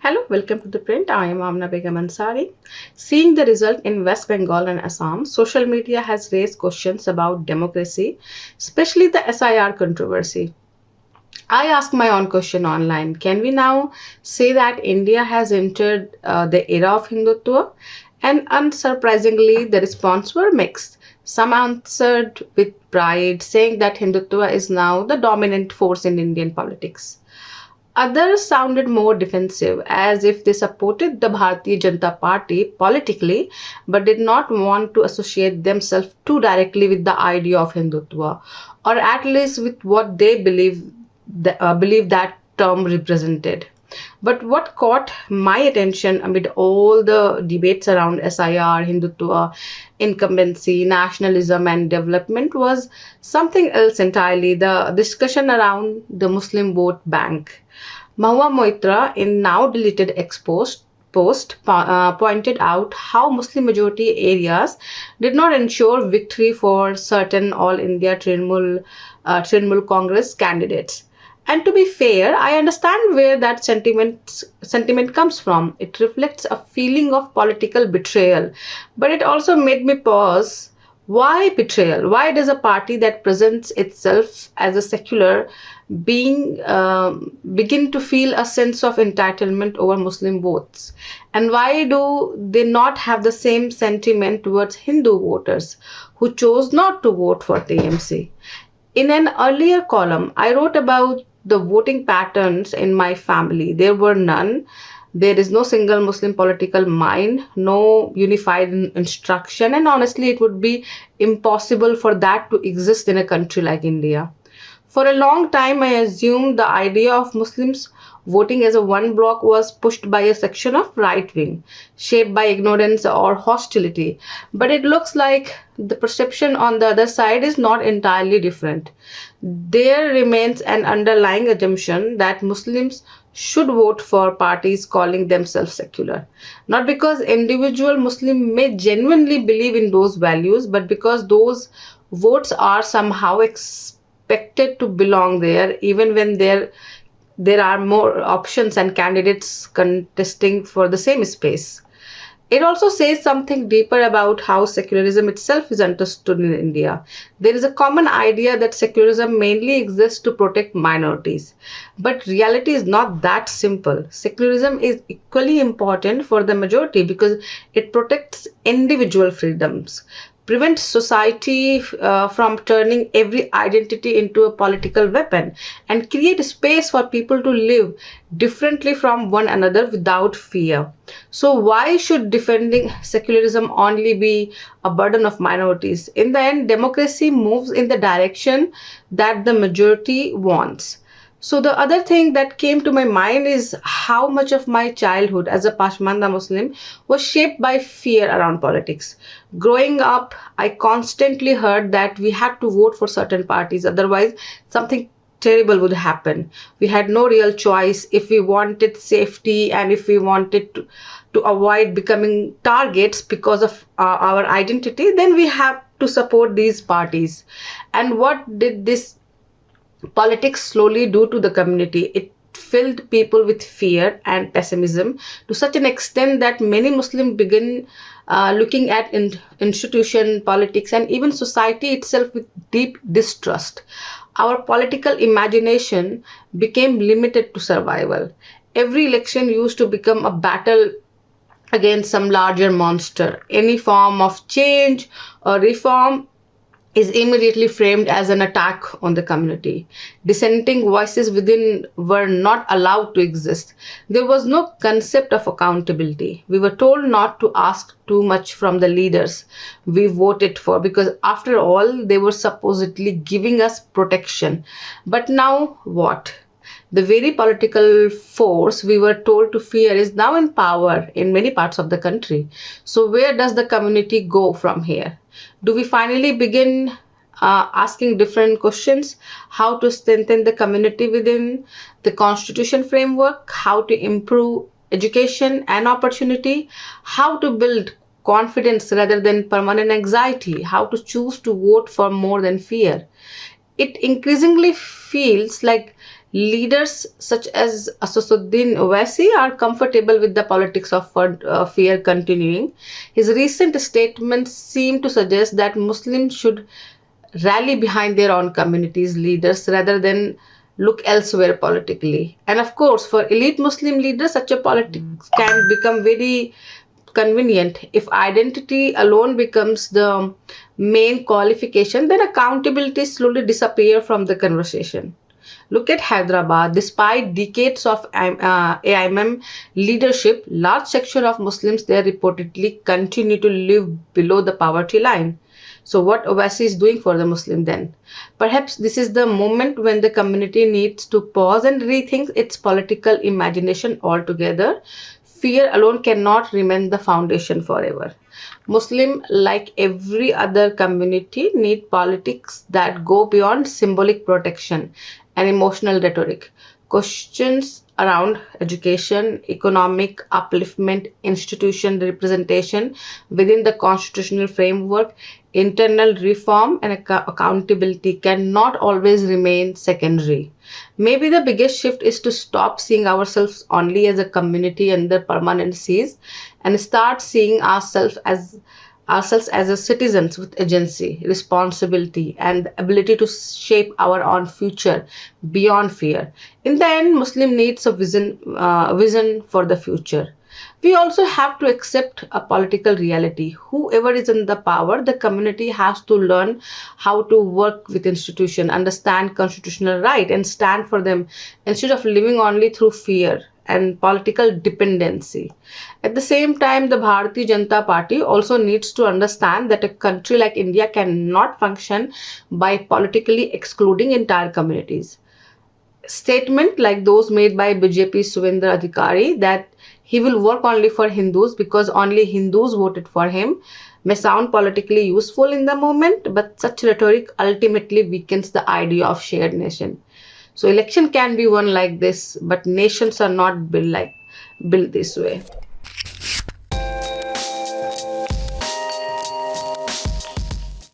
Hello, welcome to ThePrint. I am Amana Begam Ansari. Seeing the result in West Bengal and Assam, social media has raised questions about democracy, especially the SIR controversy. I asked my own question online. Can we now say that India has entered the era of Hindutva? And unsurprisingly, the response were mixed. Some answered with pride, saying that Hindutva is now the dominant force in Indian politics. Others sounded more defensive, as if they supported the Bharatiya Janata Party politically but did not want to associate themselves too directly with the idea of Hindutva, or at least with what they believe that term represented. But what caught my attention amid all the debates around SIR, Hindutva, incumbency, nationalism, and development was something else entirely, the discussion around the Muslim vote bank. Mahua Moitra, in now deleted post, pointed out how Muslim majority areas did not ensure victory for certain All India Trinamool Congress candidates. And to be fair, I understand where that sentiment comes from. It reflects a feeling of political betrayal, but it also made me pause. Why betrayal? Why does a party that presents itself as a secular being begin to feel a sense of entitlement over Muslim votes? And why do they not have the same sentiment towards Hindu voters who chose not to vote for TMC? In an earlier column, I wrote about the voting patterns in my family. There were none. There is no single Muslim political mind, no unified instruction, and honestly, it would be impossible for that to exist in a country like India. For a long time, I assumed the idea of Muslims voting as a one bloc was pushed by a section of right wing, shaped by ignorance or hostility. But it looks like the perception on the other side is not entirely different. There remains an underlying assumption that Muslims should vote for parties calling themselves secular. Not because individual Muslim may genuinely believe in those values, but because those votes are somehow expected to belong there, even when there are more options and candidates contesting for the same space. It also says something deeper about how secularism itself is understood in India. There is a common idea that secularism mainly exists to protect minorities. But reality is not that simple. Secularism is equally important for the majority because it protects individual freedoms, prevents society from turning every identity into a political weapon, and create space for people to live differently from one another without fear. So why should defending secularism only be a burden of minorities? In the end, democracy moves in the direction that the majority wants. So the other thing that came to my mind is how much of my childhood as a Pashmanda Muslim was shaped by fear around politics. Growing up, I constantly heard that we had to vote for certain parties, otherwise something terrible would happen. We had no real choice if we wanted safety and if we wanted to avoid becoming targets because of our identity, then we have to support these parties. And what did this politics slowly do to the community? It filled people with fear and pessimism to such an extent that many Muslims begin looking at institution, politics, and even society itself with deep distrust. Our political imagination became limited to survival. Every election used to become a battle against some larger monster. Any form of change or reform is immediately framed as an attack on the community. Dissenting voices within were not allowed to exist. There was no concept of accountability. We were told not to ask too much from the leaders we voted for because, after all, they were supposedly giving us protection. But now what? The very political force we were told to fear is now in power in many parts of the country. So where does the community go from here? Do we finally begin asking different questions? How to strengthen the community within the constitution framework? How to improve education and opportunity? How to build confidence rather than permanent anxiety? How to choose to vote for more than fear? It increasingly feels like Leaders such as Asaduddin Owaisi are comfortable with the politics of fear continuing. His recent statements seem to suggest that Muslims should rally behind their own communities' leaders rather than look elsewhere politically. And of course, for elite Muslim leaders, such a politics can become very convenient. If identity alone becomes the main qualification, then accountability slowly disappear from the conversation. Look at Hyderabad. Despite decades of AIMM leadership, large section of Muslims there reportedly continue to live below the poverty line. So what Owaisi is doing for the Muslim then? Perhaps this is the moment when the community needs to pause and rethink its political imagination altogether. Fear alone cannot remain the foundation forever. Muslim, like every other community, need politics that go beyond symbolic protection and emotional rhetoric. Questions around education, economic upliftment, institution representation within the constitutional framework, internal reform, and accountability cannot always remain secondary. Maybe the biggest shift is to stop seeing ourselves only as a community under permanent siege and start seeing ourselves as a citizens with agency, responsibility, and the ability to shape our own future beyond fear. In the end, Muslim needs a vision for the future. We also have to accept a political reality. Whoever is in the power, the community has to learn how to work with institutions, understand constitutional right, and stand for them instead of living only through fear and political dependency. At the same time, the Bharatiya Janata Party also needs to understand that a country like India cannot function by politically excluding entire communities. Statement like those made by BJP Suvendra Adhikari that he will work only for Hindus because only Hindus voted for him may sound politically useful in the moment, but such rhetoric ultimately weakens the idea of shared nation. So election can be won like this, but nations are not built this way.